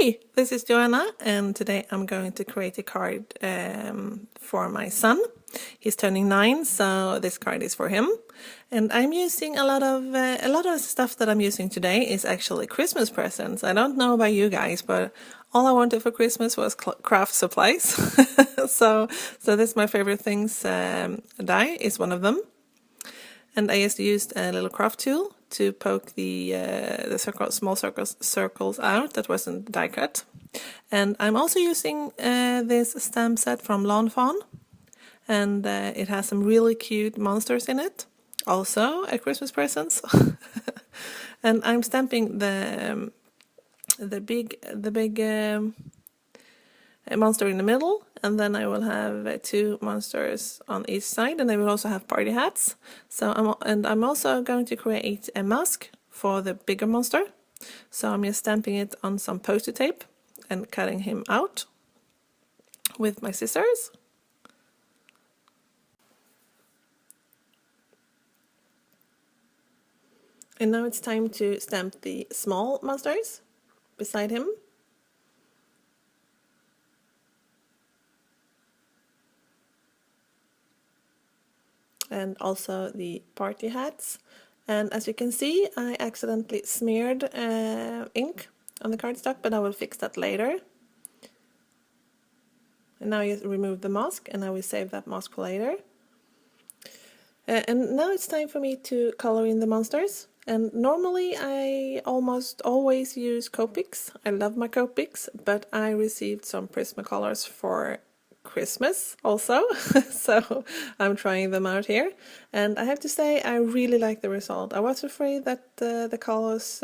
Hey, this is Joanna, and today I'm going to create a card for my son. He's turning 9, so this card is for him. And I'm using a lot of stuff that I'm using today is actually Christmas presents. I don't know about you guys, but all I wanted for Christmas was craft supplies. so this is my favorite things. Die is one of them. And I just used a little craft tool to poke the small circles out that wasn't die cut. And I'm also using this stamp set from Lawn Fawn, and it has some really cute monsters in it. Also a Christmas present. And I'm stamping the big monster in the middle, and then I will have 2 monsters on each side, and I will also have party hats. So I'm also going to create a mask for the bigger monster. So I'm just stamping it on some post-it tape and cutting him out with my scissors. And now it's time to stamp the small monsters beside him. And also the party hats. And as you can see, I accidentally smeared ink on the cardstock, but I will fix that later. And now you remove the mask, and I will save that mask for later. And now it's time for me to color in the monsters. And normally I almost always use Copics. I love my Copics, but I received some Prisma colors for Christmas also, so I'm trying them out here, and I have to say I really like the result. I was afraid that the colors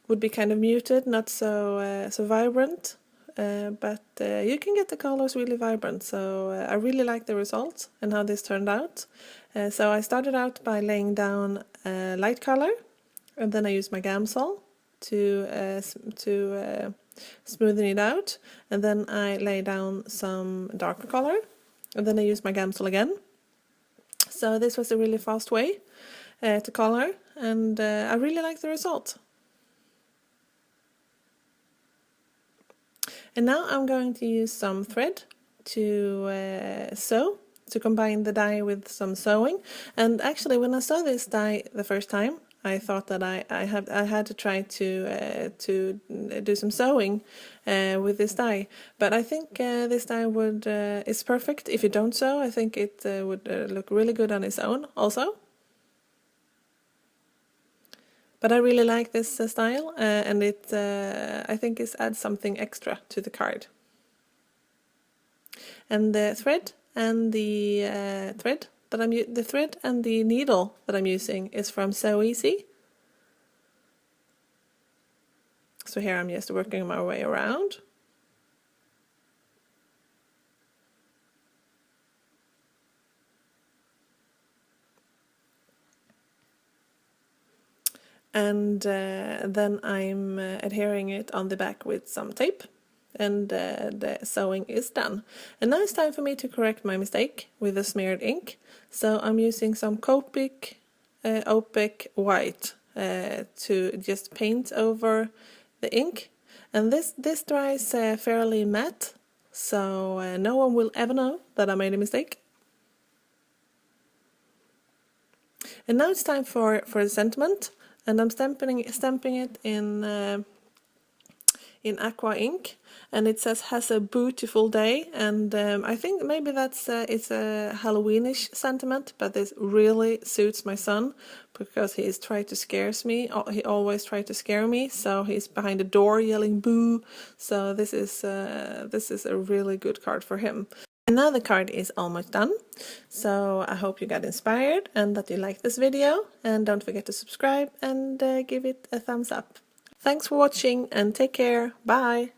would be kind of muted, not so vibrant, but you can get the colors really vibrant, so I really like the result and how this turned out. So I started out by laying down a light color, and then I used my Gamsol to smoothen it out, and then I lay down some darker color, and then I use my Gamsol again. So this was a really fast way to color, and I really like the result. And now I'm going to use some thread to sew, to combine the dye with some sewing. And actually, when I saw this dye the first time, I thought that I had to try to do some sewing with this dye, but I think this dye would is perfect if you don't sew. I think it would look really good on its own also. But I really like this style, and it I think it adds something extra to the card. And the thread and the thread and the needle that I'm using is from So Easy. So here I'm just working my way around. And then I'm adhering it on the back with some tape. And the sewing is done. And now it's time for me to correct my mistake with the smeared ink. So I'm using some Copic opaque white to just paint over the ink. And this dries fairly matte, so no one will ever know that I made a mistake. And now it's time for the sentiment, and I'm stamping it in aqua ink, and it says "has a beautiful day," and I think maybe that's it's a Halloweenish sentiment, but this really suits my son because he's tried to scare me. He always tried to scare me, so he's behind the door yelling "boo." So this is a really good card for him. And now the card is almost done, so I hope you got inspired and that you liked this video, and don't forget to subscribe and give it a thumbs up. Thanks for watching, and take care. Bye!